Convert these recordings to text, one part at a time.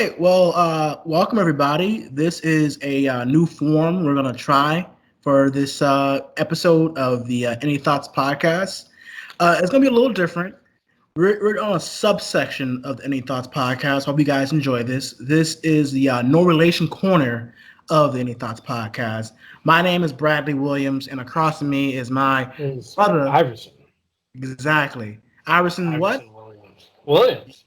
right. Well, welcome everybody. This is a new form we're gonna try for this episode of the Any Thoughts podcast. It's gonna be a little different. We're on a subsection of the Any Thoughts podcast. Hope you guys enjoy this. This is the No Relation Corner of the Any Thoughts podcast. My name is Bradley Williams, and across from me is my Is brother. Iverson. Exactly, Iverson. What? Iverson Williams. Williams.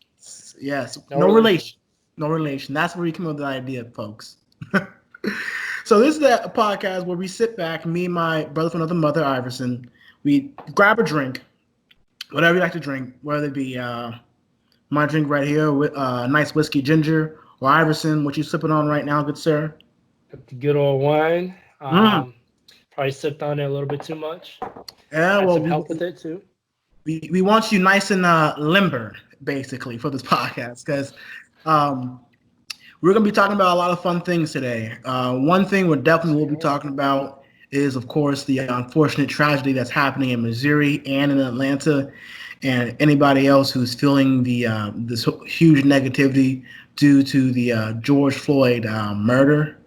Yes, No no relation. relation. No relation. That's where we come up with the idea, folks. So this is a podcast where we sit back, me and my brother from another mother, Iverson. We grab a drink, whatever you like to drink, whether it be my drink right here with nice whiskey ginger, or Iverson, what you sipping on right now, good sir? Got the good old wine. Mm. Probably sipped on it a little bit too much. Yeah, Had well, some help with it too. we want you nice and limber, basically, for this podcast, because we're going to be talking about a lot of fun things today. One thing we definitely will be talking about is, of course, the unfortunate tragedy that's happening in Missouri and in Atlanta, and anybody else who's feeling the this huge negativity due to the George Floyd murder.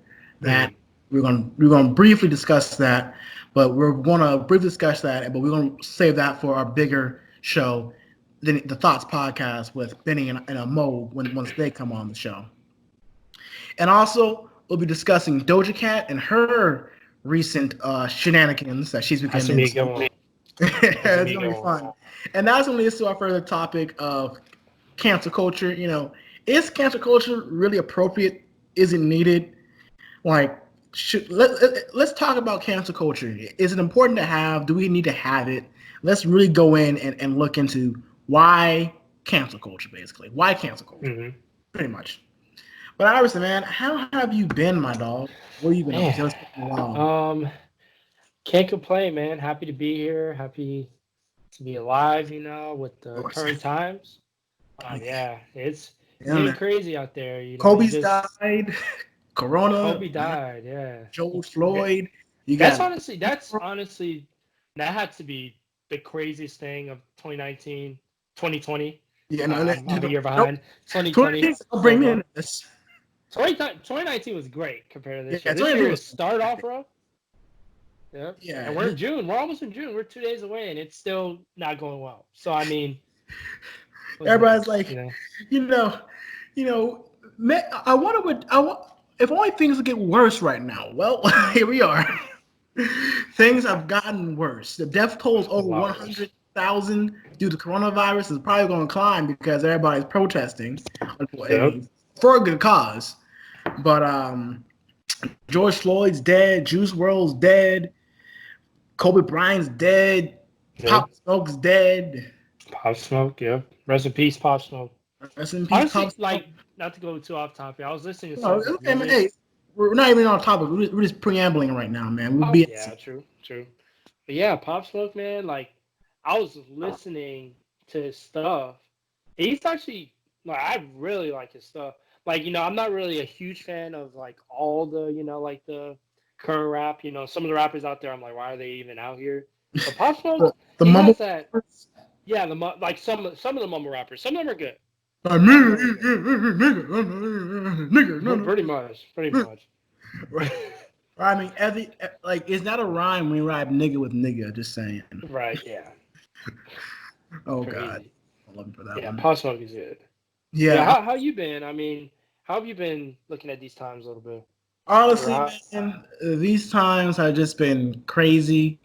That we're going to briefly discuss that, but we're going to briefly discuss that, but we're going to save that for our bigger show, the Thoughts podcast with Benny and Mo once they come on the show. And also, we'll be discussing Doja Cat and her recent shenanigans that she's been That's getting gonna be into. going. It's going to be fun. And that's going to lead us to our further topic of cancel culture. You know, is cancel culture really appropriate? Is it needed? Like, let's talk about cancel culture. Is it important to have? Do we need to have it? Let's really go in and look into why cancel culture, basically. Why cancel culture? Mm-hmm. Pretty much. But Iverson, man, how have you been, my dog? What have you been up to? It's been a while. Can't complain, man. Happy to be here. Happy to be alive. With the Of course. current times. Yeah, it's Yeah, getting man. crazy out there. Kobe's died. Corona. Kobe died. Yeah. George Floyd. That's honestly that had to be the craziest thing of 2019, 2020. Yeah, I'm a year behind. 2020. I'll bring in this. 2019 was great compared to this year. Yeah, This year start off rough. Yeah. Yeah. And we're in June. We're almost in June. We're 2 days away, and it's still not going well. So I mean, everybody's like, man, I want. If only things would get worse right now. Well, here we are. Things have gotten worse. The death toll is over 100,000 due to coronavirus. Is probably going to climb because everybody's protesting for a good cause. But George Floyd's dead. Juice WRLD's dead. Kobe Bryant's dead. Yep. Pop Smoke's dead. Pop Smoke, yeah. Rest in peace, Pop Smoke. Rest in peace, honestly, Pop Smoke. Not to go too off topic. I was listening to hey, we're not even on topic. We're just preambling right now, man. True. But yeah, Pop Smoke, man. Like, I was listening to his stuff. He's actually I really like his stuff. Like, I'm not really a huge fan of like all the like the current rap. Some of the rappers out there, I'm like, why are they even out here? But Pop Smoke, the mumble. Yeah, like some of the mumble rappers. Some of them are good. Nigga, pretty much. Right. I mean, it's not a rhyme when you rhyme nigga with nigga. Just saying. Right. Yeah. Oh God, I love you for that one. Yeah, Pop Smoke is good. Yeah. How you been? I mean, how have you been looking at these times a little bit? Honestly, man, these times have just been crazy.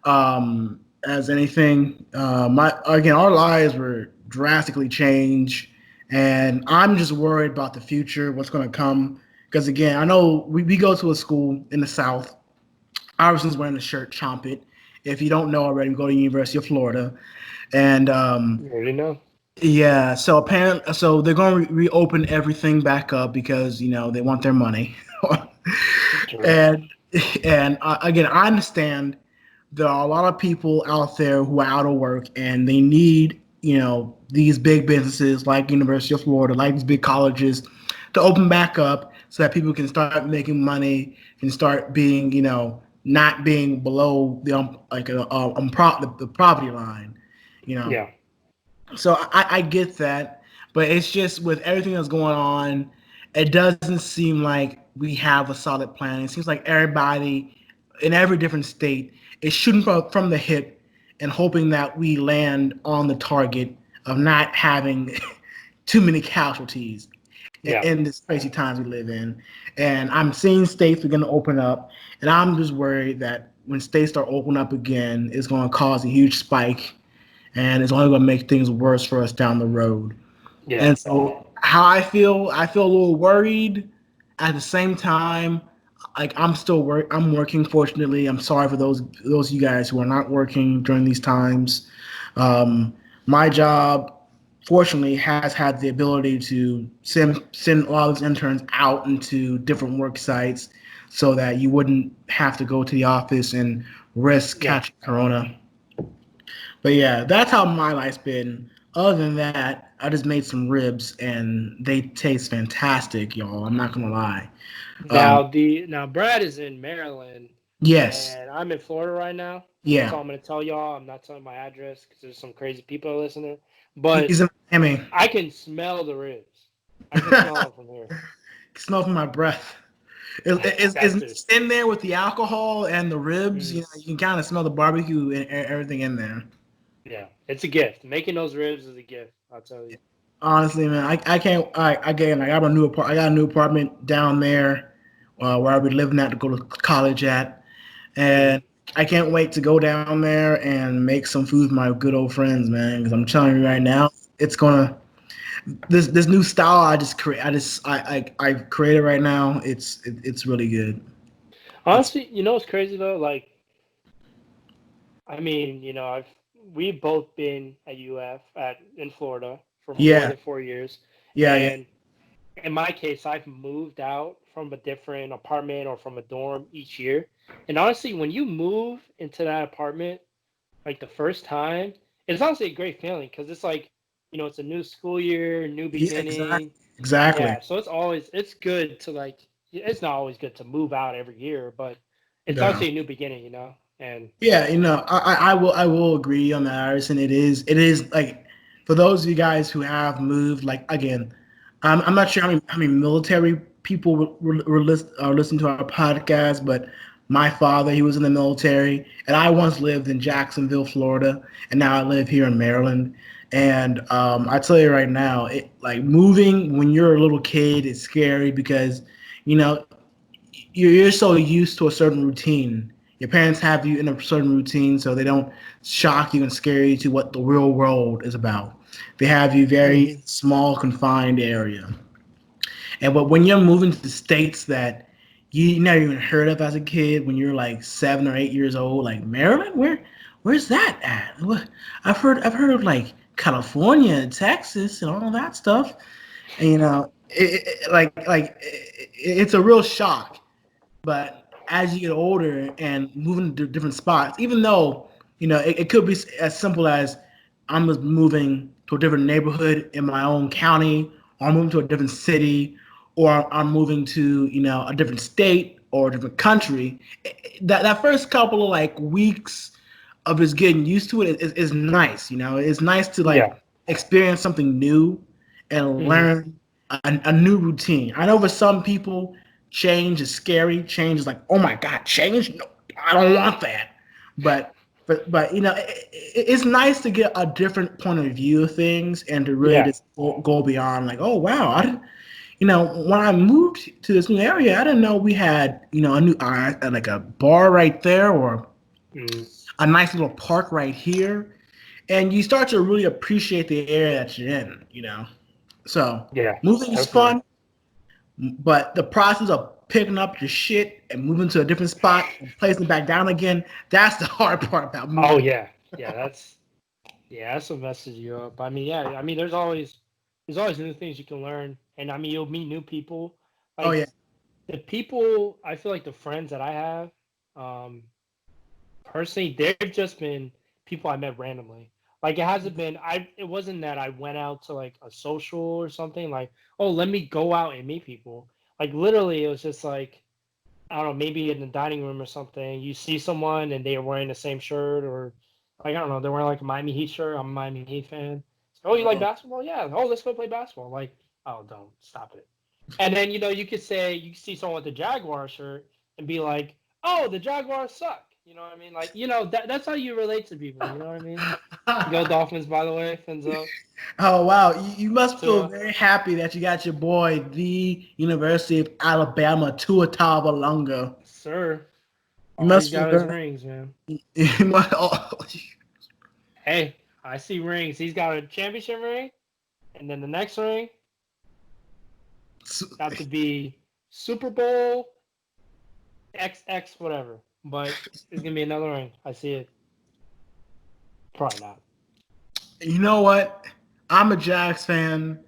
As anything, our lives were drastically changed, and I'm just worried about the future, what's going to come. Because again, I know we go to a school in the South. Iverson's wearing the shirt, Chomp It. If you don't know already, we go to the University of Florida, and you already know. Yeah, so apparently, they're going to reopen everything back up because they want their money, and again, I understand there are a lot of people out there who are out of work and they need these big businesses like University of Florida, like these big colleges, to open back up so that people can start making money and start being not being below the poverty line. Yeah. So I get that. But it's just with everything that's going on, it doesn't seem like we have a solid plan. It seems like everybody in every different state is shooting from the hip and hoping that we land on the target of not having too many casualties Yeah. in this crazy times we live in. And I'm seeing states are going to open up, and I'm just worried that when states start opening up again, it's going to cause a huge spike, and it's only going to make things worse for us down the road. Yeah. And so, how I feel a little worried. At the same time, like I'm still I'm working. Fortunately, I'm sorry for those of you guys who are not working during these times. My job, fortunately, has had the ability to send a lot of those interns out into different work sites, so that you wouldn't have to go to the office and risk Yeah. catching corona. But yeah, that's how my life's been. Other than that, I just made some ribs and they taste fantastic, y'all. I'm not gonna lie. Um, Now Brad is in Maryland, yes, and I'm in Florida right now. That's yeah. all I'm gonna tell y'all. I'm not telling my address because there's some crazy people listening. But He's in Miami. I can smell the ribs. I can smell them from here. Smell from my breath. It's That too. mixed in there with the alcohol and the ribs. Mm, You can kind of smell the barbecue and everything in there. yeah, it's a gift. Making those ribs is a gift. I'll tell you. Honestly, man, I can't. Again, I got a new apartment down there where I'll be living at to go to college at, Hmm. and I can't wait to go down there and make some food with my good old friends, man. Because I'm telling you right now, it's gonna this new style I created right now. It's really good. It's Honestly, you know what's crazy though? Like, I mean, we've both been at UF in Florida for more yeah, than 4 years, yeah. and in my case, I've moved out from a different apartment or from a dorm each year. And honestly, when you move into that apartment, like the first time, it's honestly a great feeling because it's like, it's a new school year, new Yeah, exactly, beginning. exactly. Yeah, so it's good to like, it's not always good to move out every year, but it's Yeah. honestly a new beginning. And Yeah, I will agree on that, Harrison. It is like for those of you guys who have moved, like again, I'm not sure how many military people are listening to our podcast, but my father, he was in the military, and I once lived in Jacksonville, Florida, and now I live here in Maryland. And I tell you right now, it like moving when you're a little kid is scary because you know you're so used to a certain routine. Your parents have you in a certain routine so they don't shock you and scare you to what the real world is about. They have you very hmm small, confined area. And but when you're moving to the states that you never even heard of as a kid, when you're like 7 or 8 years old, like Maryland, where's that at? I've heard of like California and Texas and all that stuff. And it's a real shock. But as you get older and moving to different spots, even though it could be as simple as I'm just moving to a different neighborhood in my own county, or I'm moving to a different city, or I'm moving to a different state or a different country. That first couple of like weeks of just getting used to it is nice. It's nice to Yeah. like experience something new and hmm learn a new routine. I know for some people, change is scary. Change is like, oh my god, change? No, I don't want that. But but it's nice to get a different point of view of things and to really Yeah. just go beyond like, oh wow, I didn't. When I moved to this new area, I didn't know we had a new like a bar right there or Mm, a nice little park right here, and you start to really appreciate the area that you're in. So yeah. moving is Definitely. fun, but the process of picking up your shit and moving to a different spot and placing it back down again, that's the hard part about Oh moving. yeah. Yeah, that's what messes you up. I mean, yeah, I mean there's always new things you can learn. And I mean you'll meet new people. Oh Like yeah, the people I feel like the friends that I have, um, personally, they've just been people I met randomly. Like it wasn't that I went out to like a social or something, like, oh, let me go out and meet people. Like literally it was just like, I don't know, maybe in the dining room or something, you see someone and they are wearing the same shirt, or like I don't know, they're wearing like a Miami Heat shirt. I'm a Miami Heat fan, Oh, you like basketball? Yeah. Oh, let's go play basketball. Like, oh, don't stop it. And then you could say you see someone with the Jaguar shirt and be like, oh, the Jaguars suck. You know what I mean? Like, that's how you relate to people. You know what I mean? Go Dolphins, by the way, Finzo. Oh wow, you must feel Tua. very happy that you got your boy, the University of Alabama, Tua Tagovailoa. Sir. You Oh, he's must feel got his very. rings, man. You must, oh, Hey, I see rings. He's got a championship ring, and then the next ring got to be Super Bowl XX whatever. But it's gonna be another ring. I see it. Probably not. you know what? I'm a Jags fan,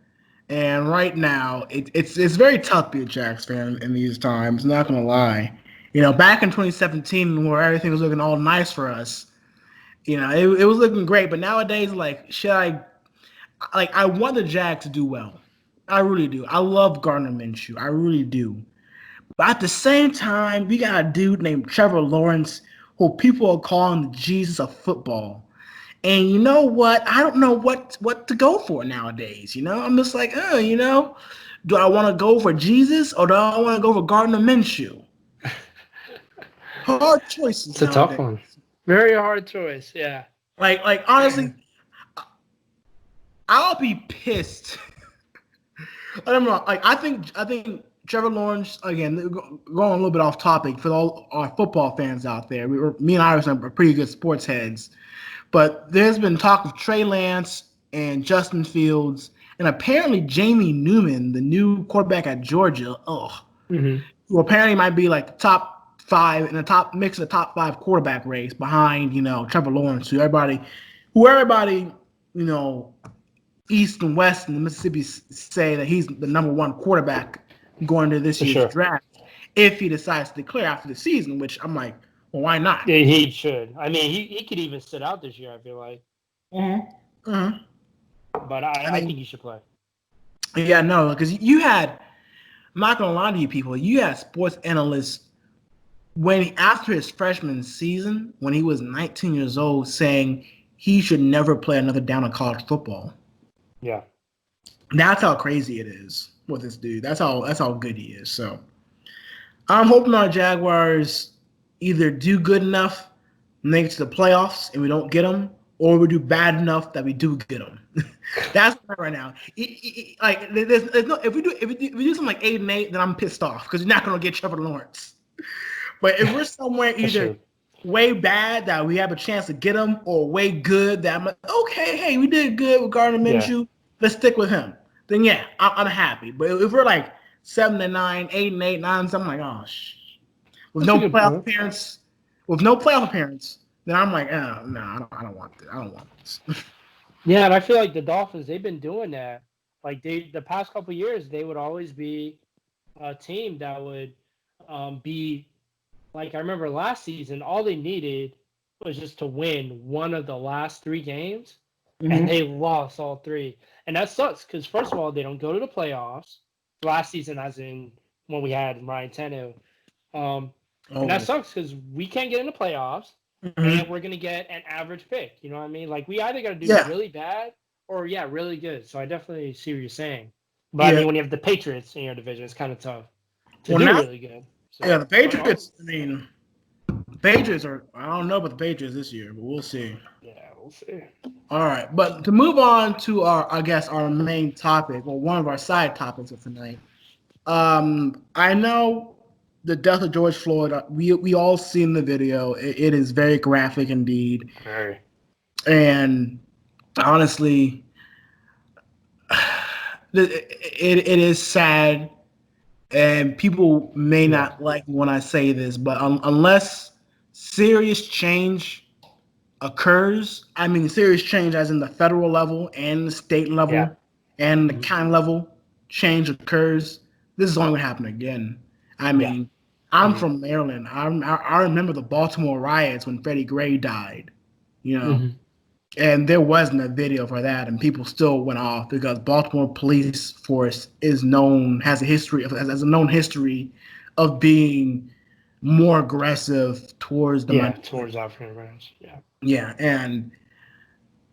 and right now it's very tough to be a Jags fan in these times. Not gonna lie. Back in 2017, where everything was looking all nice for us, it was looking great. But nowadays, like, I want the Jags to do well. I really do. I love Gardner Minshew. I really do. But at the same time, we got a dude named Trevor Lawrence who people are calling the Jesus of football. And you know what? I don't know what to go for nowadays. I'm just like, do I want to go for Jesus or do I want to go for Gardner Minshew? Hard choices It's a tough nowadays. one. Very hard choice. Yeah. Like honestly, I'll be pissed. I don't know. Like I think Trevor Lawrence, again, going a little bit off topic for all our football fans out there. Me and Iris are pretty good sports heads, but there's been talk of Trey Lance and Justin Fields, and apparently Jamie Newman, the new quarterback at Georgia, Mm-hmm. who apparently might be like top five in the top mix of the top five quarterback race behind Trevor Lawrence, who everybody you know East and West and the Mississippi say that he's the number one quarterback going to this For year's sure. draft if he decides to declare after the season, which I'm like, well, why not? Yeah, he should. I mean, he could even sit out this year, I feel like. Mm-hmm. Mm-hmm. But I I think mean, he should play. yeah, no, because you had, I'm not going to lie to you people, you had sports analysts after his freshman season, when he was 19 years old, saying he should never play another down in college football. Yeah. That's how crazy it is with this dude. That's how good he is. So I'm hoping our Jaguars either do good enough, make it to the playoffs, and we don't get them, or we do bad enough that we do get them. That's right now. Like there's no if we do something like 8-8, then I'm pissed off because you're not gonna get Trevor Lawrence. But if we're somewhere For either sure. way bad that we have a chance to get him, or way good that I'm like, okay, hey, we did good with Gardner Yeah. Minshew, let's stick with him. Then yeah, I'm happy. But if we're like 7-9, 8-8, 9, something like, oh, with That's a no good playoff point. appearance, with no playoff appearance, then I'm like, oh, no, I don't want this. I don't want this. Yeah, and I feel like the Dolphins, they've been doing that. Like the past couple years, they would always be a team that would be like I remember last season, all they needed was just to win one of the last three games, and Mm-hmm. they lost all three. And that sucks because first of all, they don't go to the playoffs. Last season, as in when we had Ryan Tannehill, and that Oh. sucks because we can't get in the playoffs, and Mm-hmm. we're gonna get an average pick. You know what I mean? Like we either got to do Yeah. really bad or yeah, really good. So I definitely see what you're saying. But I Yeah. mean, when you have the Patriots in your division, it's kind of tough to Well, do now, really good. yeah, So, the but Patriots. I mean, Patriots are. I don't know about the Patriots this year, but we'll see. yeah, we'll see. All right, but to move on to I guess, our main topic, or one of our side topics of tonight. I know the death of George Floyd. We all seen the video. It is very graphic indeed, Very. and honestly, it is sad, and people may Yeah. not like when I say this, but unless serious change occurs, I mean serious change as in the federal level and the state Yeah. level and the Mhm. county level change occurs, this is only going to happen again. I Yeah. mean, I'm Mhm. from Maryland. I remember the Baltimore riots when Freddie Gray died, you know, Mhm. and there wasn't a video for that, and people still went off because Baltimore police force has a known history of being more aggressive towards the Yeah. minority. Towards African Americans. Yeah. Yeah, and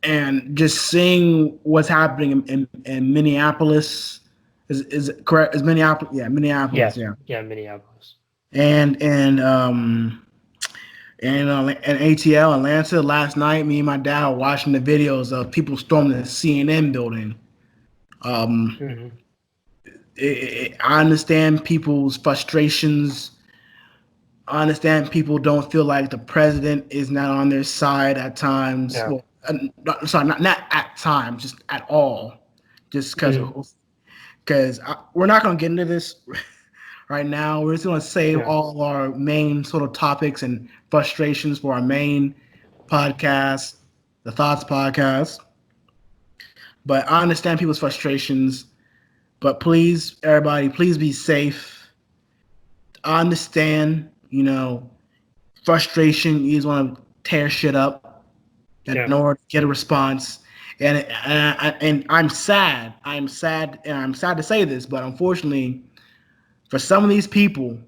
and just seeing what's happening in Minneapolis is correct. Is Minneapolis? Yeah, Minneapolis. Yes. Yeah, Yeah, Minneapolis. and and um and ATL Atlanta last night. Me and my dad were watching the videos of people storming the CNN building. Um, Hmm. I understand people's frustrations. I understand people don't feel like the president is not on their side at times. Yeah. Well, sorry, not at times, just at all. Just Hmm. because we're not going to get into this right now. We're just going to save Yeah. all our main sort of topics and frustrations for our main podcast, the Thoughts Podcast. But I understand people's frustrations. But please, everybody, please be safe. I understand, frustration. You just want to tear shit up in Yeah. order to get a response. And I'm sad. I'm sad, and I'm sad to say this, but unfortunately, for some of these people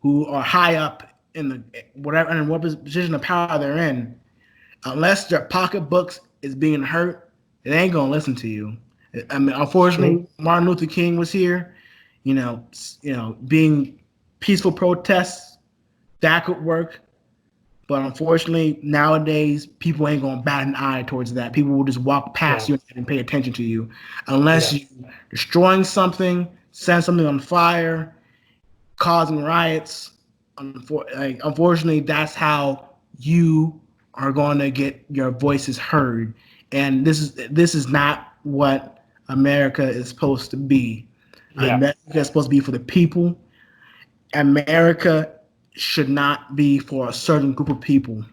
who are high up in the whatever and what position of power they're in, unless their pocketbooks is being hurt, they ain't gonna listen to you. I mean, True. unfortunately, Martin Luther King was here. Being peaceful protests that could work, but unfortunately, nowadays people ain't gonna bat an eye towards that. People will just walk past Yeah. you and pay attention to you, unless Yeah. you destroying something, set something on fire, causing riots. Unfortunately, that's how you are going to get your voices heard. And this is not what America is supposed to be. Yeah. America is supposed to be for the people. America should not be for a certain group of people.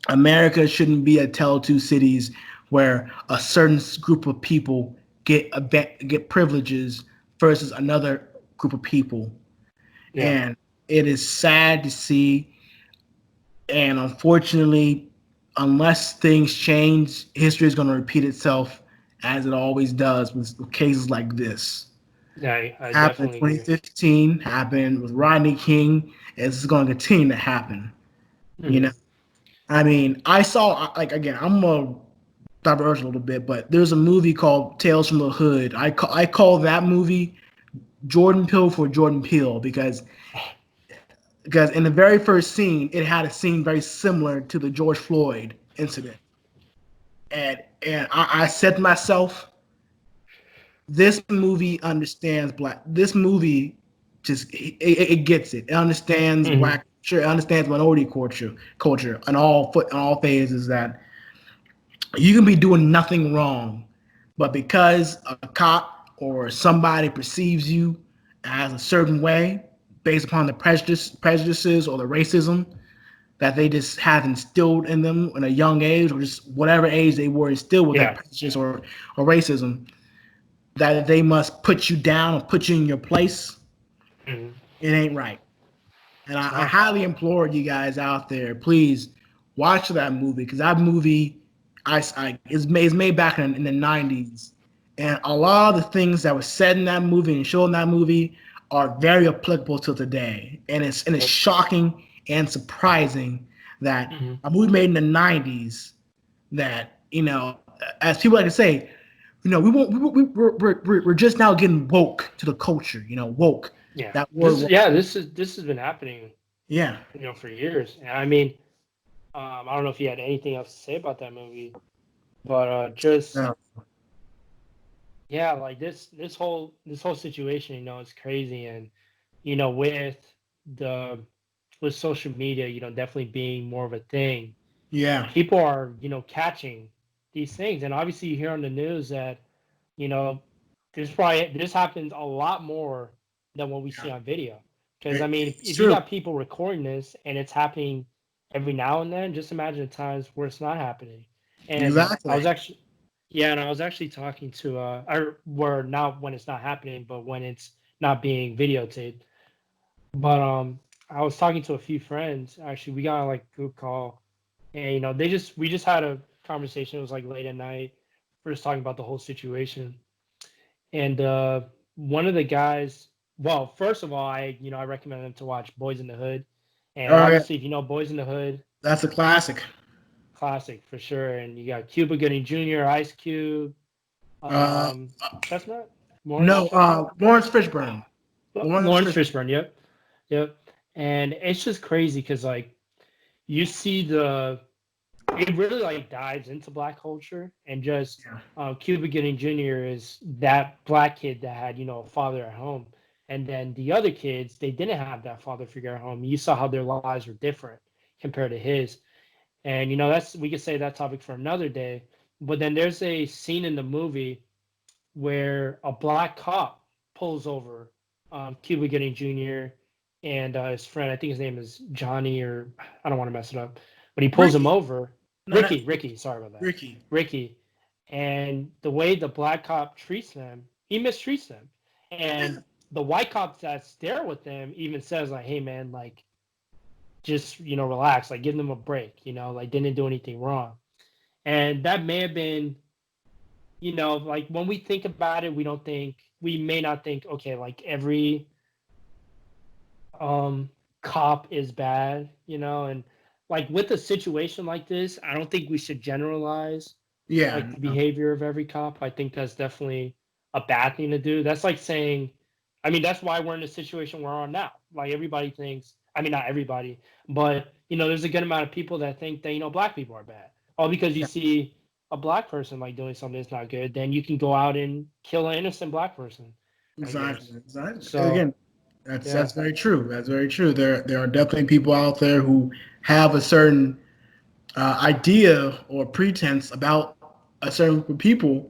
America shouldn't be a tell two cities where a certain group of people get privileges versus another group of people. Yeah. And it is sad to see. And unfortunately, unless things change, history is going to repeat itself as it always does with cases like this. Yeah. I Happened definitely in agree. 2015, happened with Rodney King, and this is going to continue to happen. You know, Hmm. I mean, I saw, like, again, I'm going to diverge a little bit, but there's a movie called Tales from the Hood. I call that movie Jordan Peele for Jordan Peele because in the very first scene, it had a scene very similar to the George Floyd incident, and I said to myself, this movie understands black. This movie just it gets it. It understands Hmm. black culture. It understands minority culture, and all phases that you can be doing nothing wrong, but because a cop or somebody perceives you as a certain way based upon the prejudices or the racism that they just have instilled in them in a young age or just whatever age they were instilled with that Yeah. prejudice or racism, that they must put you down or put you in your place, Hmm. it ain't right. And I No. highly implore you guys out there, please watch that movie because that movie is made back in the 90s. And a lot of the things that were said in that movie and shown in that movie are very applicable to today. And it's Yep. shocking and surprising that Hmm. a movie made in the 90s that, as people like to say, we won't, we're just now getting woke to the culture, woke. Yeah. That word, This has been happening, yeah. for years. And I mean, I don't know if you had anything else to say about that movie, but just Yeah. yeah, like this whole situation, is crazy, and with the with social media, definitely being more of a thing, Yeah. people are catching these things, and obviously you hear on the news that you know this happens a lot more than what we see on video. Because I mean, It's if you true. got people recording this and it's happening every now and then, just imagine the times where it's not happening. And I Exactly. was actually yeah, and I was actually talking to where not when it's not happening, but when it's not being videotaped. But I was talking to a few friends. Actually, we got on like a group call, and we just had a conversation. It was like late at night. We're just talking about the whole situation, and one of the guys. Well, first of all, I recommend them to watch Boys in the Hood, and All right. obviously, if you know Boys in the Hood, That's a classic. classic for sure. And you got Cuba Gooding Jr., Ice Cube, Uh, Chestnut, Morris no, Chestnut, Lawrence Fishburne. Lawrence Lawrence Fishburne. Fishburne. Yep, yep. And it's just crazy because like you see it really like dives into black culture and just Yeah. Cuba Gooding Jr. is that black kid that had a father at home, and then the other kids they didn't have that father figure at home. You saw how their lives were different compared to his, and that's we could say that topic for another day. But then there's a scene in the movie where a black cop pulls over Cuba Gooding Jr. and his friend. I think his name is Johnny, or I don't want to mess it up, but he pulls him Ricky. over. No, not Ricky. Sorry about that. Ricky. Ricky. And the way the black cop treats them, he mistreats them. And the white cop that's there with them even says like, "Hey man, like, just relax, like, give them a break. Like, didn't do anything wrong." And that may have been like when we think about it, we may not think, okay, like every cop is bad, and like with a situation like this, I don't think we should generalize Yeah. like the No. behavior of every cop. I think that's definitely a bad thing to do. That's like saying, I mean, that's why we're in the situation we're on now. Like everybody thinks, I mean, not everybody, but there's a good amount of people that think that black people are bad. All because you Yeah. see a black person like doing something that's not good, then you can go out and kill an innocent black person, I guess. Exactly. Exactly. So Again, that's yeah, very true. That's very true. There are definitely people out there who have a certain idea or pretense about a certain group of people,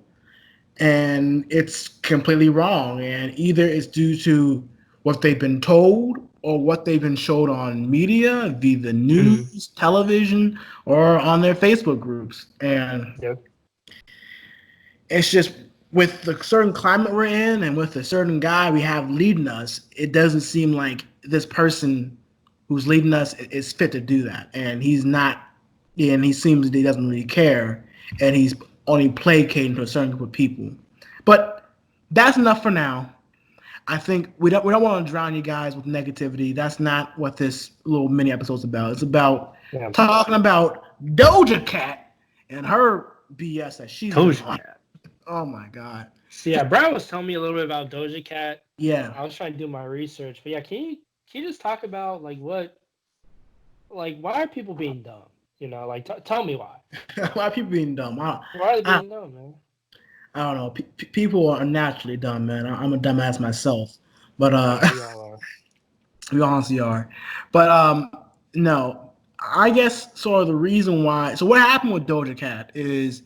and it's completely wrong. And either it's due to what they've been told or what they've been showed on media, via the mm, news, television, or on their Facebook groups. And yep, it's just with the certain climate we're in and with a certain guy we have leading us, it doesn't seem like this person who's leading us is fit to do that. And he's not, and he seems that he doesn't really care, and he's only placating to a certain group of people. But that's enough for now. I think we don't want to drown you guys with negativity. That's not what this little mini episode's about. It's about yeah. talking about Doja Cat and her BS that she's been Doja on. Cat. Oh my god. So yeah, Brad was telling me a little bit about Doja Cat. Yeah. I was trying to do my research, but yeah, can you just talk about like why are people being dumb? Like tell me why. Why are people being dumb? Why are they I, being dumb, man? I don't know. People are naturally dumb, man. I'm a dumbass myself, but Yeah, we all are. we honestly are. But no, I guess sort of the reason why. So what happened with Doja Cat is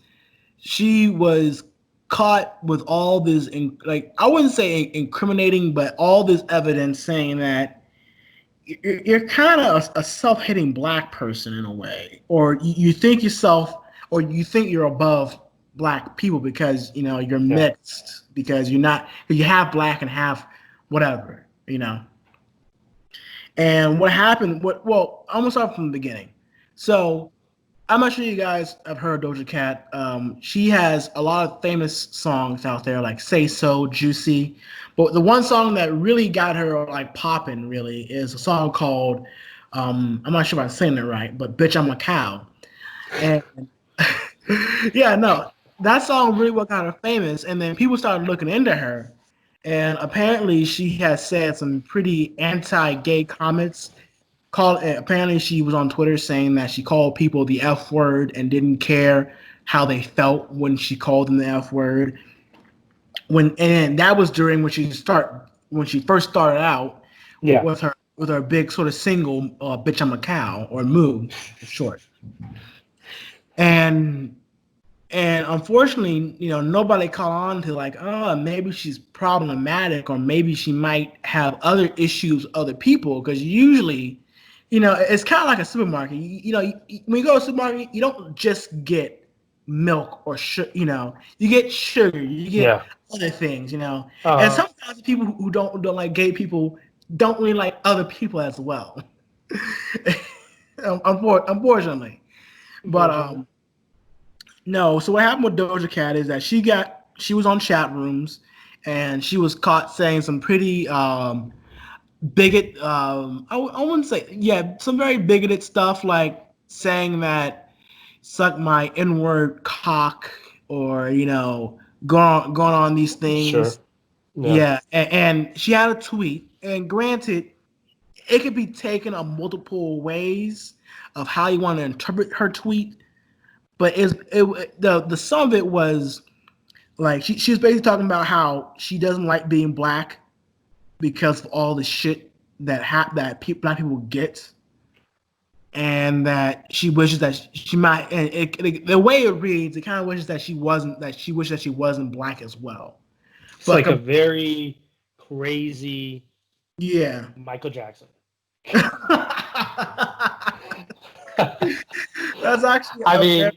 she was caught with all this, like I wouldn't say incriminating, but all this evidence saying that you're kind of a self-hating black person in a way, or you think yourself, or you think you're above black people because you're Yeah. mixed, because you're not, you have black and half whatever. And what happened? Well, I'm gonna start from the beginning. So I'm not sure you guys have heard Doja Cat. She has a lot of famous songs out there, like "Say So," "Juicy," but the one song that really got her like popping really is a song called I'm not sure if I'm saying it right, but "Bitch I'm a Cow." And yeah, no, that song really what got her famous. And then people started looking into her, and apparently she has said some pretty anti-gay comments. Apparently she was on Twitter saying that she called people the F word and didn't care how they felt when she called them the F word. And that was during when she first started out Yeah. with her big sort of single "Bitch I'm a Cow" or "Moo" for short. And unfortunately, nobody caught on to like, oh, maybe she's problematic, or maybe she might have other issues with other people. Because usually, it's kind of like a supermarket. When you go to a supermarket, you don't just get milk or sugar. You get sugar, you get Yeah. other things. And Uh, sometimes people who don't like gay people don't really like other people as well. Unfortunately, but unfortunately. no. So what happened with Doja Cat is that she was on chat rooms, and she was caught saying some pretty bigot. I wouldn't say, yeah, some very bigoted stuff, like saying that suck my inward cock, or going on these Sure. things. Yeah. Yeah, and she had a tweet, and granted, it could be taken on multiple ways of how you want to interpret her tweet, but the sum of it was like she was basically talking about how she doesn't like being black because of all the shit black people get, and that she wishes that she might. And the way it reads, it kind of wishes that she wished that she wasn't black as well. It's But like a very crazy yeah. Michael Jackson. that's actually I a very, mean,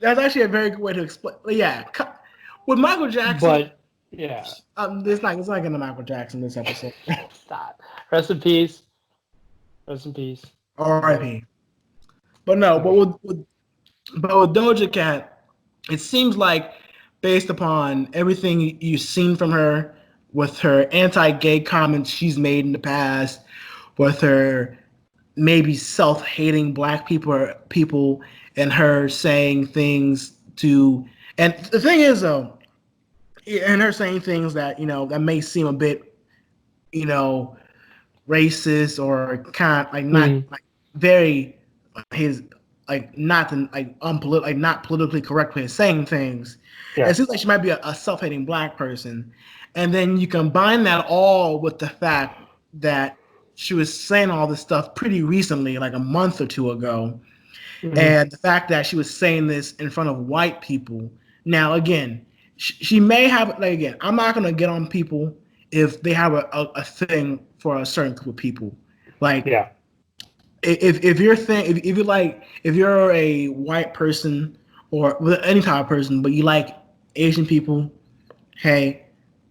that's actually a very good way to explain. Yeah, with Michael Jackson, but yeah. it's not getting to Michael Jackson this episode. Stop. Rest in peace. Rest in peace. But R.I.P. But no, okay. but with Doja Cat, it seems like based upon everything you've seen from her, with her anti-gay comments she's made in the past, with her maybe self-hating black people, and her saying things to, and the thing is though, and her saying things that that may seem a bit you know racist, or kind of like not Mm, like very his like not the, like like not politically correct way of saying things. yeah. It seems like she might be a self-hating black person, and then you combine that all with the fact that she was saying all this stuff pretty recently, like a month or two ago, Mm, and the fact that she was saying this in front of white people. Now, again, she may have, like, again, I'm not gonna get on people if they have a thing for a certain group of people. Like, yeah. if you're if you're a white person, or any type of person, but you like Asian people, hey,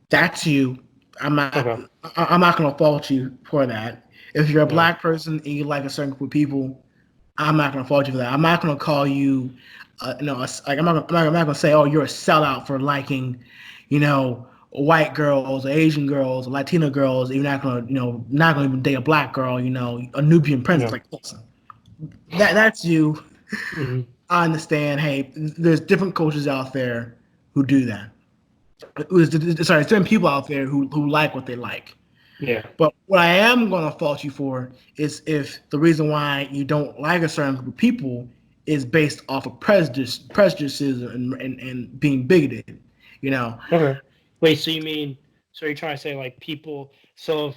that's you. I'm not Okay. I'm not gonna fault you for that. If you're a Yeah. black person and you like a certain group of people, I'm not gonna fault you for that. I'm not gonna call you, like I'm not gonna say, oh, you're a sellout for liking, white girls, or Asian girls, or Latina girls. You're not gonna, not gonna even date a black girl, a Nubian princess. Yeah. Like, listen, that's you. Mm, I understand. Hey, there's different coaches out there who do that. Sorry, certain people out there who like what they like. yeah. But what I am going to fault you for is if the reason why you don't like a certain group of people is based off of prejudices, and being bigoted. You know, Okay. Wait, so you mean, so you're trying to say like people, so if,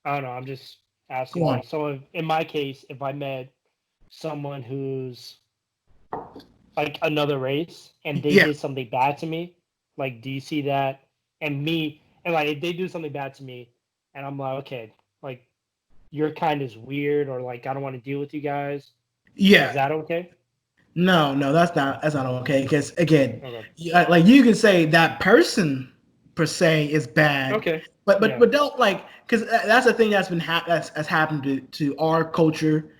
I don't know, I'm just go asking, on. like, so if, in my case, if I met someone who's like another race and they Yeah, did something bad to me, like, do you see that? And me, and like, if they do something bad to me, and I'm like, okay, like, your kind is weird, or like, I don't want to deal with you guys, is yeah. that okay? No, that's not okay. Because again, Okay. like you can say that person per se is bad, Okay. but Yeah. don't, like, because that's the thing that's happened to our culture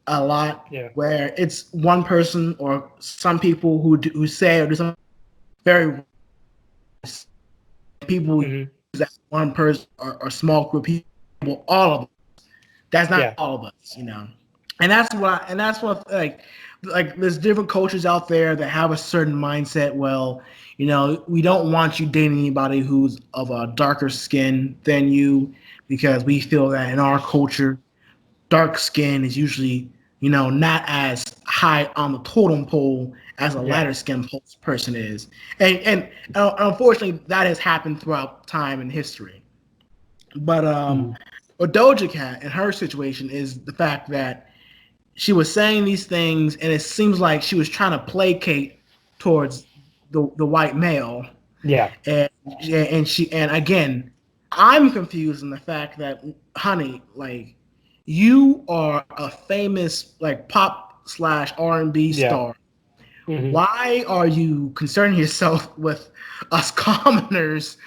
a lot, Yeah. where it's one person or some people who say or do something very, people use Hmm. that one person, or small group of people, all of them. That's not Yeah. all of us. And that's what, like there's different cultures out there that have a certain mindset. Well, we don't want you dating anybody who's of a darker skin than you, because we feel that in our culture, dark skin is usually, not as high on the totem pole as a Yeah. lighter skinned person is. And unfortunately, that has happened throughout time and history. But Hmm. what Doja Cat in her situation is the fact that she was saying these things, and it seems like she was trying to placate towards the white male, Yeah. and again, I'm confused in the fact that, honey, like, you are a famous, like, pop slash R&B Yeah. star. Hmm. Why are you concerning yourself with us commoners,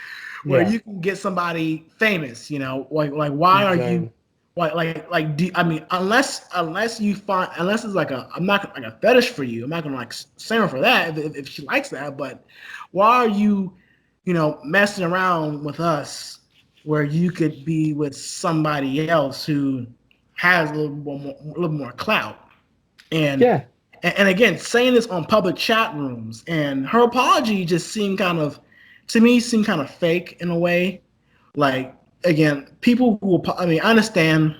where Yeah. you can get somebody famous? Like why are you, Exactly. I mean, unless you find, unless it's like I'm not like a fetish for you. I'm not gonna like send her for that if she likes that. But why are you, messing around with us, where you could be with somebody else who has a little more clout? And Yeah. and again, saying this on public chat rooms, and her apology just seemed kind of, to me, seemed kind of fake in a way. Like, again, people who, I mean, I understand,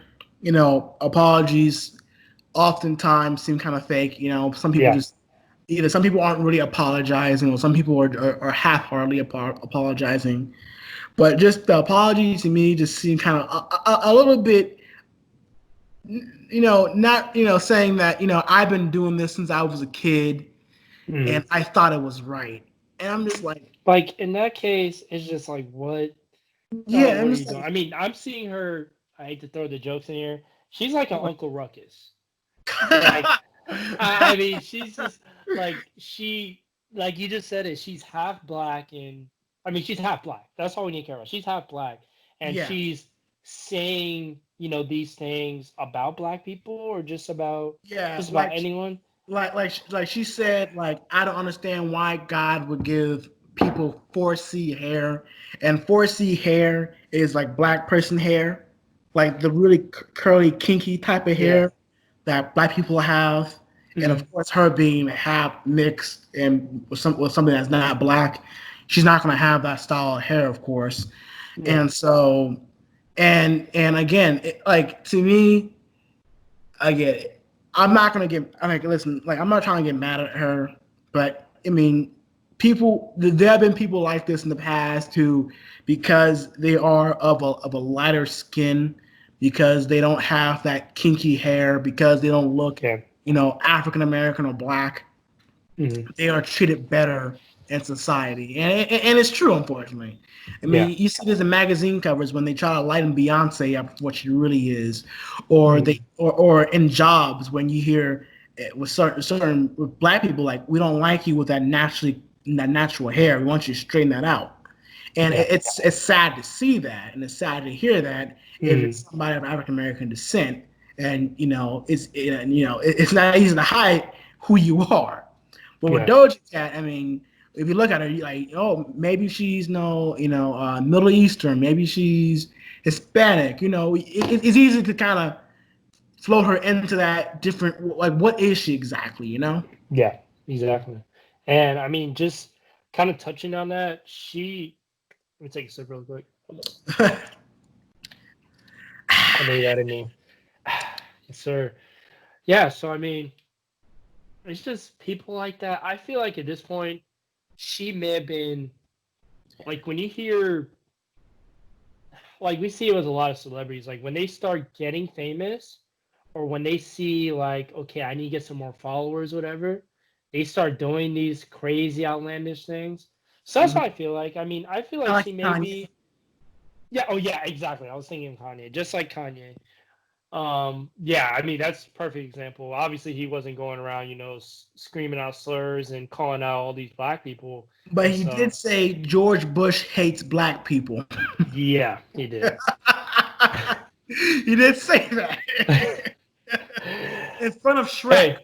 apologies oftentimes seem kind of fake. Some people Yeah. just, either some people aren't really apologizing, or some people are half-heartedly apologizing. But just the apology to me just seemed kind of a little bit, not, saying that, I've been doing this since I was a kid and Mhm. I thought it was right. And I'm just like, Like in that case, it's just like yeah, what I'm are just you doing? like, I mean, I'm seeing her. I hate to throw the jokes in here. She's like an Uncle Ruckus. Like I mean, she's just like like you just said it. She's half black, and I mean, she's half black. That's all we need to care about. She's half black, and yeah, she's saying these things about black people or yeah, just about anyone. like she said, like, I don't understand why God would give people 4C hair, and 4C hair is like black person hair, like the really curly, kinky type of Yeah. hair that black people have. And Hmm. of course, her being half mixed and with something that's not black, she's not going to have that style of hair, of course. Yeah. And so, and again, like, to me, I get it. I'm not gonna get. I mean, listen, like, I'm not trying to get mad at her, but I mean, there have been people like this in the past who, because they are of a lighter skin, because they don't have that kinky hair, because they don't look, Yeah. African American or black, Hmm. they are treated better in society, and it's true, unfortunately. I Yeah. mean, you see this in magazine covers when they try to lighten Beyonce up for what she really is, or Hmm. they or in jobs when you hear, with certain with black people, like, we don't like you with that natural hair. We want you to straighten that out. And Yeah. it's sad to see that, and it's sad to hear that if Hmm. it's somebody of African American descent, and it's not easy to hide who you are. But with Yeah. Doja Cat, I mean, if you look at her, you're like, oh, maybe she's no, Middle Eastern, maybe she's Hispanic. It's easy to kind of float her into that different. Like, what is she exactly? Yeah. Exactly. And I mean, just kind of touching on that, let me take a sip real quick. I know that in me. Yes, sir. Yeah, so I mean, it's just people like that. I feel like at this point, she may have been like when you hear, like we see it with a lot of celebrities, like when they start getting famous or when they see, like, okay, I need to get some more followers, whatever, they start doing these crazy, outlandish things. So that's Mhm. what I feel like. I mean, I feel I like like she may Kanye. be, yeah, oh, yeah, exactly. I was thinking Kanye, just like Kanye. Yeah, I mean that's a perfect example. Obviously, he wasn't going around, screaming out slurs and calling out all these black people But and he did stuff. say George Bush hates black people. Yeah, he did. He did say that in front of Shrek. Hey,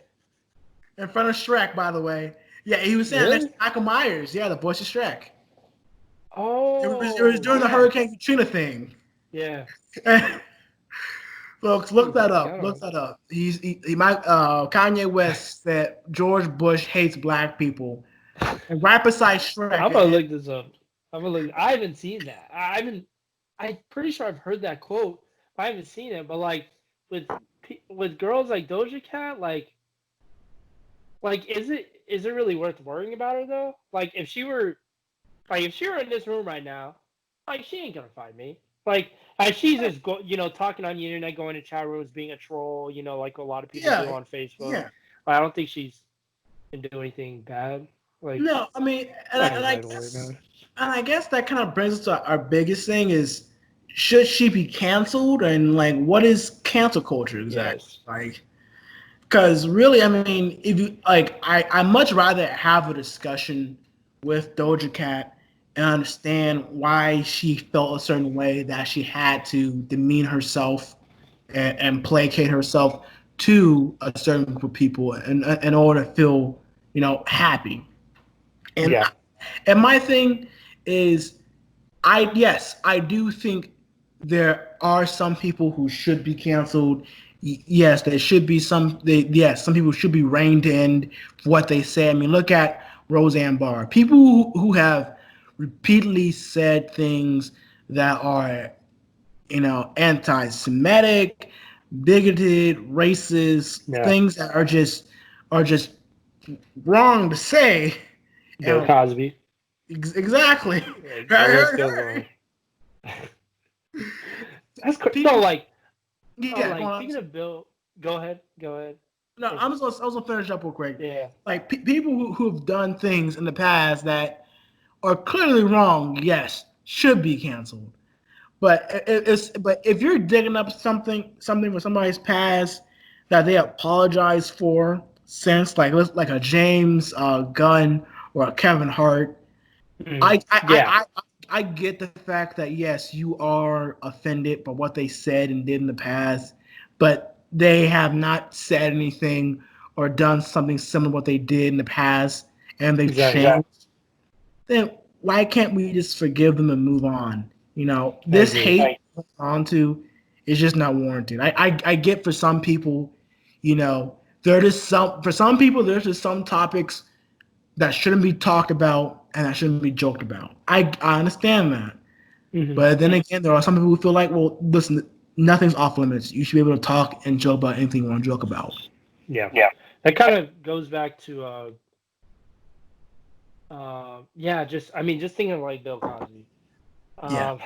In front of Shrek, by the way. Yeah, he was saying next really? to Michael Myers. Yeah, the voice of Shrek. It was Oh, during the yeah, Hurricane Katrina thing. yeah. Folks, look that up. Yeah, I Look don't. that up. He might. Kanye West said George Bush hates black people, and right beside Shrek, I'm gonna look this up. I'm gonna look. I haven't seen that. I haven't. I'm pretty sure I've heard that quote. But I haven't seen it. But like with with girls like Doja Cat, like is it really worth worrying about her though? Like if she were in this room right now, like she ain't gonna find me. Like and she's just talking on the internet, going to chat rooms, being a troll, like a lot of people do yeah, on Facebook. yeah. I don't think she's gonna do anything bad. Like No, I mean, I ain't got to worry about it. and I guess that kind of brings us to our biggest thing is, should she be canceled, and like, what is cancel culture exactly? Yes. Like, because really, I mean, if you like, I much rather have a discussion with Doja Cat and understand why she felt a certain way, that she had to demean herself and placate herself to a certain group of people in order to feel, happy. And Yeah. and my thing is, I do think there are some people who should be canceled, yes, there should be some. Yes, some people should be reined in for what they say. I mean, look at Roseanne Barr. People who have repeatedly said things that are, anti-Semitic, bigoted, racist, Yeah. things that are just wrong to say. Bill And Cosby. exactly, The list goes on. That's crazy. No, people. like, oh, Yeah, go like on. speaking of Bill, go ahead. Go ahead. No, Finish. I was gonna finish up real quick. Yeah. Like people who have done things in the past that are clearly wrong, yes, should be canceled. But but if you're digging up something from somebody's past that they apologize for since, like a James Gunn or a Kevin Hart, I I, Yeah. I I I get the fact that yes, you are offended by what they said and did in the past, but they have not said anything or done something similar to what they did in the past, and they've Exactly. changed. Then why can't we just forgive them and move on? I This agree. hate onto is just not warranted. I get for some people, there is some for some people there's just some topics that shouldn't be talked about and that shouldn't be joked about. I understand that. Mm-hmm. But then again, there are some people who feel like, well, listen, nothing's off limits. You should be able to talk and joke about anything you want to joke about. Yeah. That kind of goes back to yeah, just thinking of like Bill Cosby. Yeah. Um,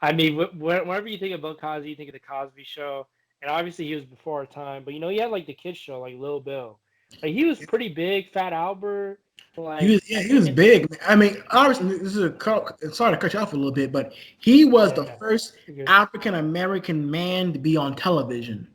I mean, whenever you think of Bill Cosby, you think of the Cosby Show, and obviously he was before our time. But he had like the kids show, like Lil Bill. Like he was pretty big, Fat Albert. Like, He was and big. I mean, obviously, this is sorry to cut you off a little bit, but he was the yeah, first you're good. African American man to be on television.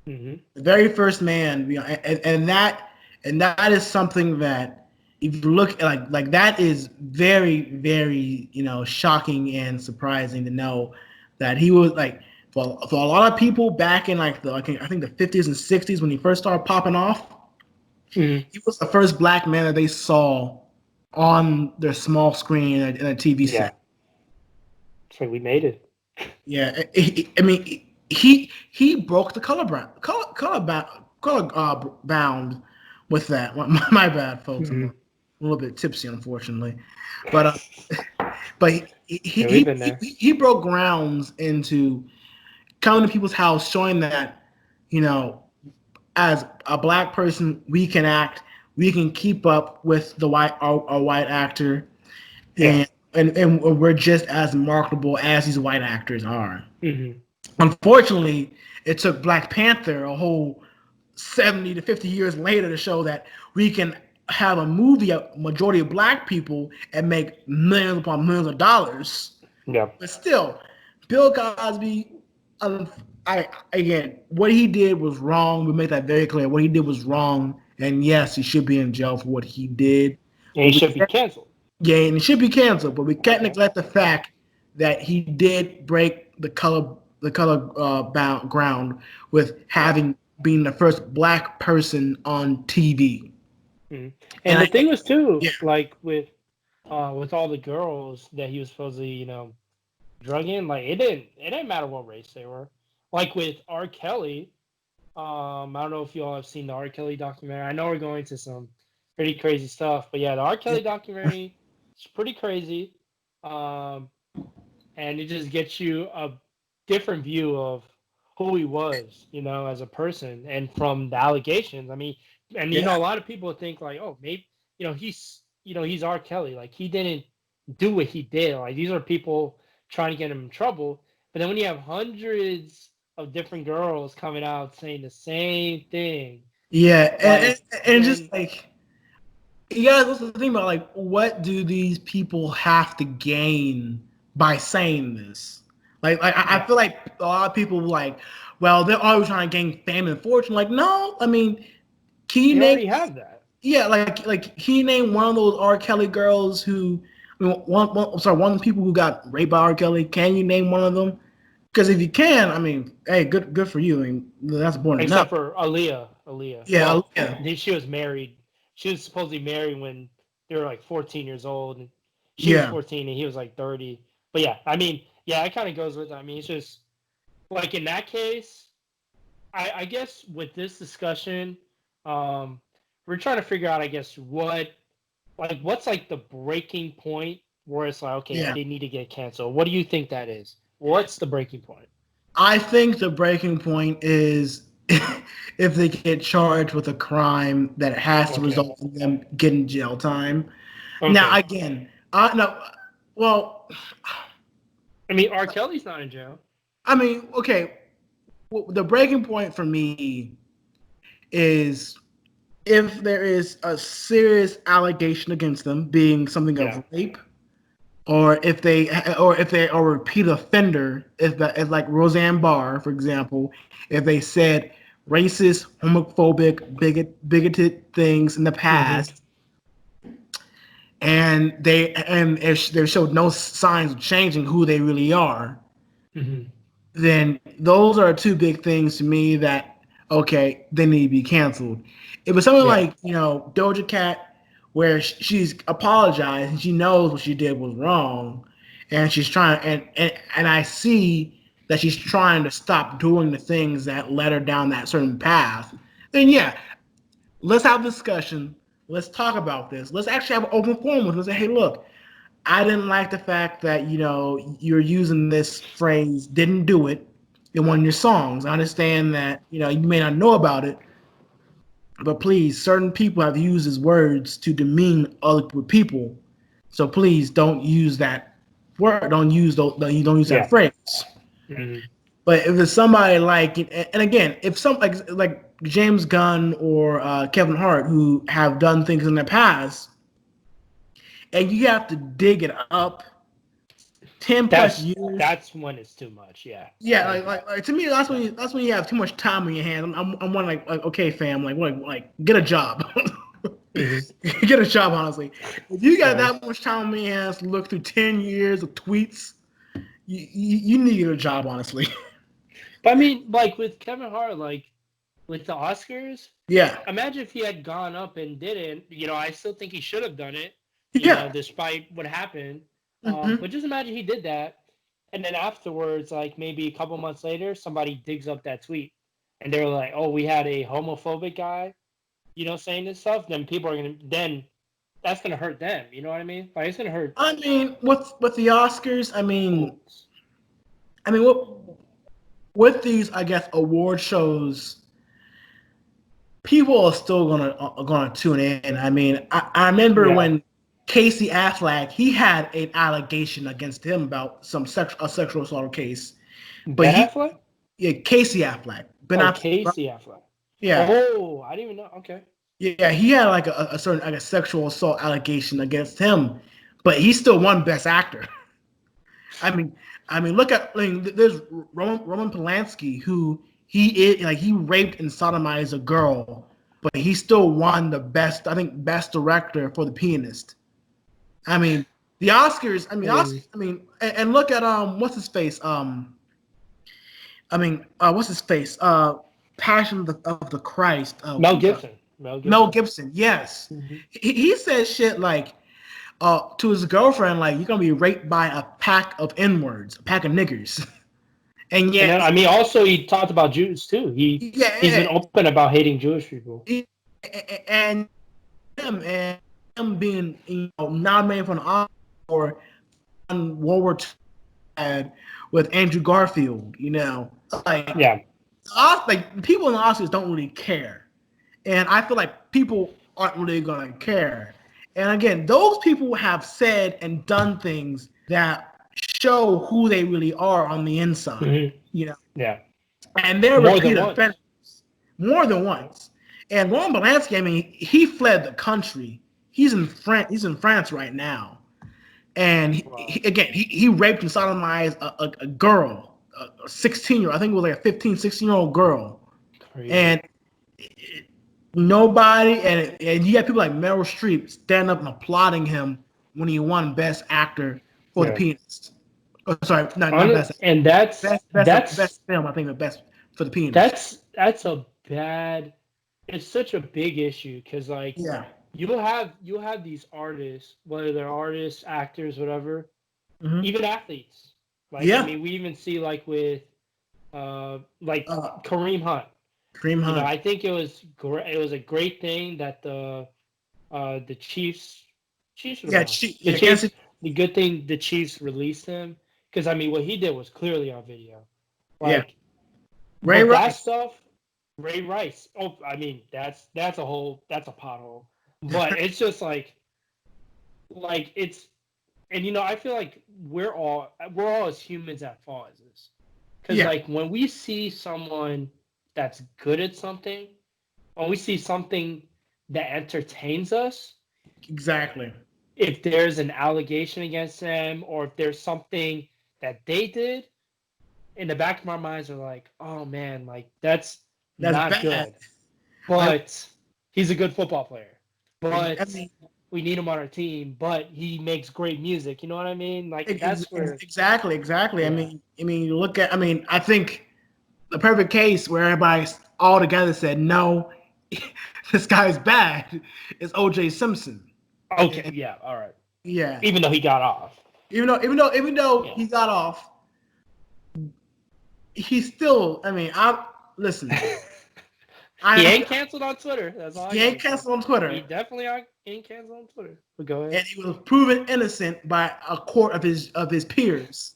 Mm-hmm. The very first man, and that is something that if you look at like that is very very shocking and surprising to know that he was like for a lot of people back in I think the 50s and 60s when he first started popping off, Mm-hmm. he was the first black man that they saw on their small screen in a TV Yeah, set. so we made it. Yeah, I mean, he broke the color bound with that. My bad, folks. I'm Mm-hmm. a little bit tipsy, unfortunately, but Yeah, we've been there. he broke grounds into coming to people's house, showing that you know as a black person we can act, we can keep up with the white actor, Yeah. and we're just as marketable as these white actors are. Mm-hmm. Unfortunately, it took Black Panther a whole 70 to 50 years later to show that we can have a movie, a majority of black people, and make millions upon millions of dollars. Yeah. But still, Bill Cosby, again, what he did was wrong. We make that very clear. What he did was wrong, and yes, he should be in jail for what he did. And he But we should be canceled. yeah, and it should be canceled, but we can't neglect the fact that he did break the color bound ground with having being the first black person on TV. Mm-hmm. And And the thing was too, yeah, like with all the girls that he was supposedly, drug in, like it didn't matter what race they were. Like with R. Kelly, I don't know if you all have seen the R. Kelly documentary. I know we're going to some pretty crazy stuff, but yeah, the R. Kelly documentary is pretty crazy. Um, and it just gets you a different view of who he was, as a person, and from the allegations. I mean, and yeah, a lot of people think like, oh, maybe he's R. Kelly, like he didn't do what he did. Like these are people trying to get him in trouble. But then when you have hundreds of different girls coming out saying the same thing, yeah, and, like and, and just then like you guys listen to think about like what do these people have to gain by saying this? Like I yeah, feel like a lot of people like, well, they're always trying to gain fame and fortune. Like, no, I mean, can you they name already have that. yeah, like he named one of those R. Kelly girls who, I mean, one of the people who got raped by R. Kelly. Can you name one of them? Because if you can, I mean, hey, good for you. I mean, that's important enough. Except for Aaliyah. Aaliyah. Yeah, Well, yeah, she was married. She was supposedly married when they were like 14 years old, and she was yeah, 14 and he was like 30. But yeah, I mean, yeah, it kind of goes with. I mean, it's just like in that case, I guess with this discussion, we're trying to figure out, I guess, what's like the breaking point where it's like, okay, Yeah. they need to get canceled. What do you think that is? What's the breaking point? I think the breaking point is if they get charged with a crime that has to Okay. result in them getting jail time. Now, Okay. again, I no, well, I mean, R. Kelly's not in jail. I mean, okay, the breaking point for me is if there is a serious allegation against them being something Yeah. of rape, or if they are a repeat offender, if like Roseanne Barr, for example, if they said racist, homophobic, bigoted things in the Mm-hmm. past, and if they showed no signs of changing who they really are, Mm-hmm. then those are two big things to me that okay, they need to be canceled. It was something Yeah. like Doja Cat, where she's apologized and she knows what she did was wrong, and she's trying and I see that she's trying to stop doing the things that led her down that certain path. Then yeah, let's have a discussion. Let's talk about this. Let's actually have an open forum with us and say, hey, look, I didn't like the fact that you're using this phrase "didn't do it" in one of your songs. I understand that you may not know about it, but please, certain people have used these words to demean other people. So please don't use that word. Don't use that Yeah. phrase. Mm-hmm. But if it's somebody like, and again, if some like James Gunn or Kevin Hart who have done things in the past, and you have to dig it up 10 plus years. That's when it's too much. Yeah, Yeah, I like, agree. like, like to me, that's Yeah. that's when you have too much time on your hands. I'm wondering, like, okay, fam, like get a job, Mm-hmm. get a job. Honestly, if you got Yeah. that much time on your hands to look through 10 years of tweets, you need to get a job. Honestly, But I mean, like with Kevin Hart, like with the Oscars, yeah, imagine if he had gone up and didn't. I still think he should have done it. yeah, Despite what happened. hmm, But just imagine he did that, and then afterwards, like maybe a couple months later, somebody digs up that tweet, and they're like, "Oh, we had a homophobic guy, saying this stuff." Then people are gonna then that's gonna hurt them. You know what I mean? Like it's gonna hurt I mean, with the Oscars, schools. I mean, what with these, I guess, award shows, people are still gonna tune in. I mean, I remember Yeah. when Casey Affleck, he had an allegation against him about a sexual assault case, but Ben he Affleck? yeah, Casey Affleck, Ben Oh, Affleck, Casey Affleck. yeah, Oh, I didn't even know. Okay. yeah, he had like a certain like a sexual assault allegation against him, but he still won Best Actor. I mean, look at there's Roman Polanski who he raped and sodomized a girl, but he still won the best director for The Pianist. I mean, the Oscars. I mean, Mm. Oscars. I mean, and look at what's his face? What's his face? Passion of the Christ. Mel Gibson. Mel Mel Gibson. Gibson. Yes, Hmm. he says shit like to his girlfriend, like you're gonna be raped by a pack of N words, a pack of niggers. And And then yet, I mean, also he talked about Jews too. He's been yeah, open about hating Jewish people. and him being nominated for an Oscar for World War II with Andrew Garfield, like Yeah. like people in the Oscars don't really care, and I feel like people aren't really gonna care. And again, those people have said and done things that show who they really are on the inside, Hmm. you know, Yeah. and they're More than repeat once. offenders more than once. And Roman Polanski, I mean, he fled the country. He's in France. He's in France right now. And Wow. he raped and sodomized a girl, a 16-year-old. I think it was like a 15, 16-year-old girl. Crazy. And nobody, and you have people like Meryl Streep stand up and applauding him when he won Best Actor for The Yeah. Pianist. Oh, sorry, not Best Actor. And that's Best that's film. I think the best for The Pianist. that's a bad. It's such a big issue because like Yeah. you'll have these artists, whether they're artists, actors, whatever, Hmm. even athletes. Like I Yeah. mean, we even see like with like Uh, Kareem Hunt. Kareem Hunt. I think it was great. It was a great thing that the Chiefs would have Yeah, won. The Kansas Chiefs. City. The good thing the Chiefs released him because I mean what he did was clearly on video. Yeah, Like, Ray but that Rice. stuff, Ray Rice. Oh, I mean that's a pothole. But it's just like it's and I feel like we're all as humans at fault as this. Because Yeah, like when we see someone that's good at something, when we see something that entertains us, exactly. if there's an allegation against them or if there's something that they did, in the back of our minds are like, oh man, like that's That's not bad. good. Like, But he's a good football player. I But mean, we need him on our team. But he makes great music. You know what I mean? Like that's where, exactly, exactly. yeah, I mean, you look at. I mean, I think the perfect case where everybody's all together said no, this guy's bad is O.J. Simpson. okay, And yeah, all right. yeah, Even though he got off, even though yeah. he got off, he's still. I mean, I listen. He I ain't canceled on Twitter. That's all I he ain't gotta say. canceled on He Twitter, definitely ain't canceled on Twitter. But go ahead. and he was proven innocent by a court of his peers.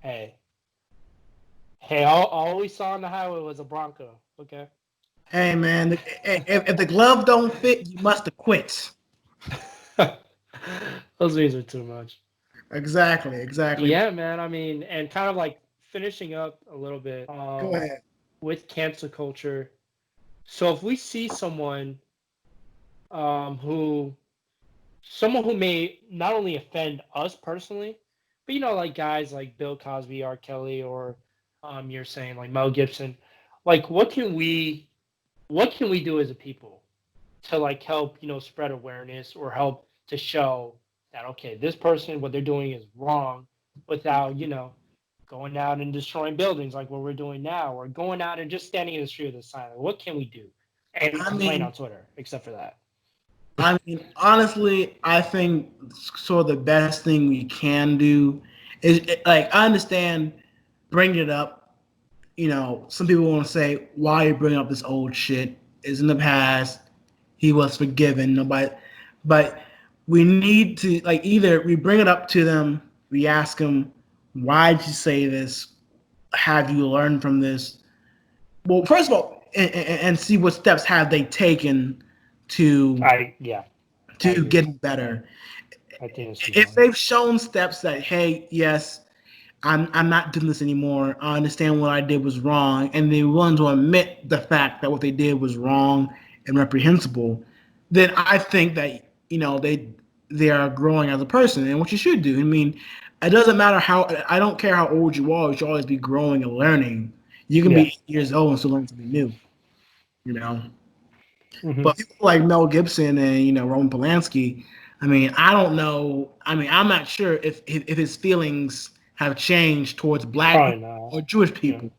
Hey, hey, all we saw on the highway was a Bronco. Okay. Hey man, if the glove don't fit, you must have quit. Those memes are too much. Exactly, exactly. Yeah, man. I mean, and kind of like finishing up a little bit Go ahead. with cancel culture. So if we see um, who someone who may not only offend us personally, but like guys like Bill Cosby, R. Kelly, or you're saying like Mel Gibson, like what can we do as a people to like help spread awareness or help to show that okay this person what they're doing is wrong without going out and destroying buildings like what we're doing now or going out and just standing in the street with a sign. Like, what can we do and I complain mean, on Twitter except for that? honestly, I think sort of the best thing we can do is like I understand bringing it up. You know, some people want to say, "Why are you bringing up this old shit? Is in the past. He was forgiven." Nobody, but we need to like either we bring it up to them, we ask them, "Why did you say this? Have you learned from this?" Well, first of all, and see what steps have they taken to Yeah, I agree. get better. I think it's If important. they've shown steps that, hey, yes, I'm not doing this anymore. I understand what I did was wrong, and they're willing to admit the fact that what they did was wrong and reprehensible, then I think that they are growing as a person, and what you should do. I mean, it doesn't matter how. I don't care how old you are. You should always be growing and learning. You can Yeah. be years old and still learn something new. You know. Hmm. But people like Mel Gibson and Roman Polanski, I mean, I don't know. I mean, I'm not sure if his feelings have changed towards black Probably people not. or Jewish Yeah. people.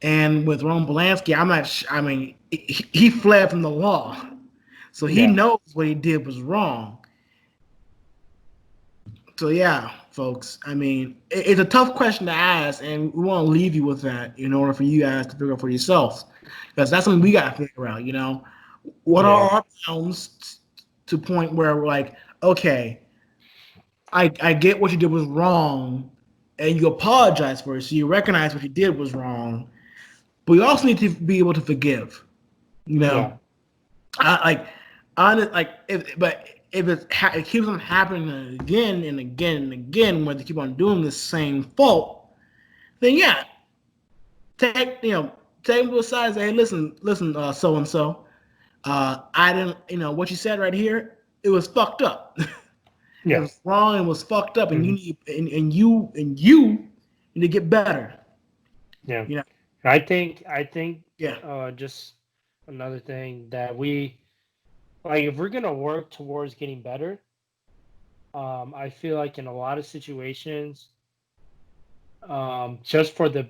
And with Roman Polanski, I'm not. I mean, he fled from the law, so he Yeah. knows what he did was wrong. So yeah, folks. I mean, it's a tough question to ask, and we want to leave you with that in order for you guys to figure out for yourselves, because that's something we got to figure out. What are Yeah. our bounds to point where we're like, okay, I get what you did was wrong, and you apologize for it, so you recognize what you did was wrong, but you also need to be able to forgive. You Yeah. know, I, like, like if it keeps on happening again and again and again, where they keep on doing the same fault, then yeah, take take them to the side and say, hey, listen, so and so, I didn't, what you said right here, it was fucked up. It Yeah. was wrong and was fucked up, and Hmm. you need to get better. Yeah. You know, I think yeah, just another thing that we like if we're gonna work towards getting better, I feel like in a lot of situations, just for the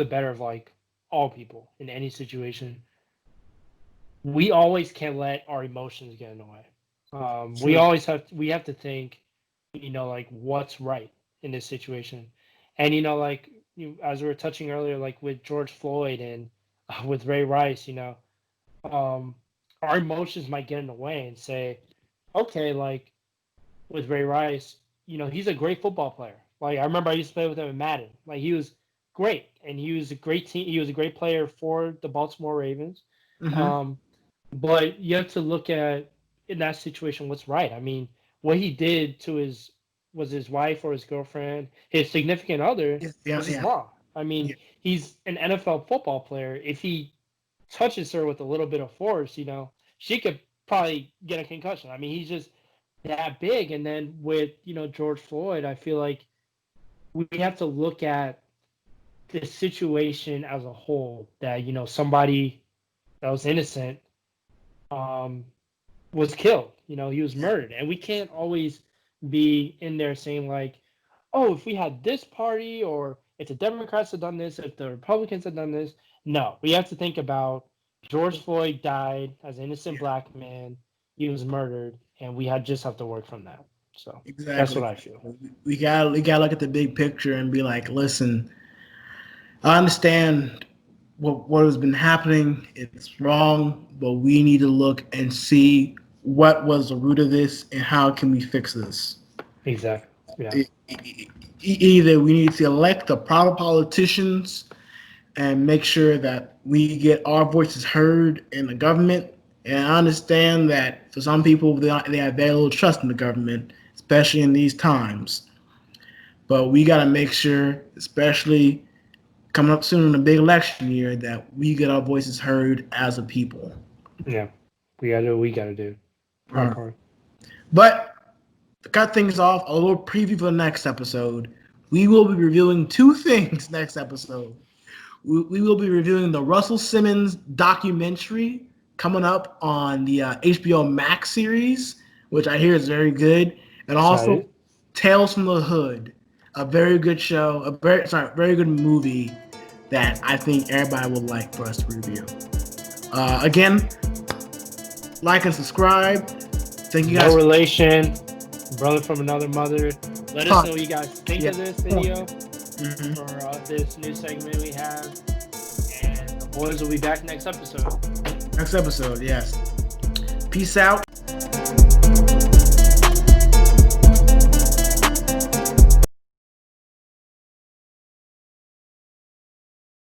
better of like all people in any situation, we always can't let our emotions get in the way. We true. always we have to think, like what's right in this situation, and like as we were touching earlier, like with George Floyd and with Ray Rice, um, our emotions might get in the way and say, okay, like with Ray Rice, he's a great football player. Like I remember I used to play with him in Madden. Like he was great, and he was a great team. He was a great player for the Baltimore Ravens. Mm-hmm. Um, but you have to look at in that situation what's right. I mean, what he did to his wife or his girlfriend, his significant other, Yeah, was just yeah, wrong. I mean, yeah. he's an NFL football player. If he touches her with a little bit of force, she could probably get a concussion. I mean, he's just that big. And then with George Floyd, I feel like we have to look at the situation as a whole. That somebody that was innocent um, was killed. He was Yeah. murdered, and we can't always be in there saying like, "Oh, if we had this party, or if the Democrats had done this, if the Republicans had done this." No, we have to think about George Floyd died as an innocent Yeah, black man. He was murdered, and we just have to work from that. So that's exactly. what I feel. We gotta look at the big picture and be like, listen, I understand what has been happening. It's wrong, but we need to look and see what was the root of this and how can we fix this. Exactly. Yeah. Either we need to elect the proper politicians and make sure that we get our voices heard in the government. And I understand that for some people, they have very little trust in the government, especially in these times. But we got to make sure, especially coming up soon in the big election year, that we get our voices heard as a people. Yeah. We gotta do what we gotta do. Our Uh, part. But to cut things off, a little preview for the next episode. We will be reviewing two things next episode. We will be reviewing the Russell Simmons documentary coming up on the HBO Max series, which I hear is very good, and also Excited. Tales from the Hood, a very good show, very good movie that I think everybody would like for us to review. Again, like and subscribe. Thank you No guys. relation. Brother from another mother. Let us For, know what you guys think yeah. of this video Mhm. for this new segment we have. And the boys will be back next episode. Next episode, yes. Peace out.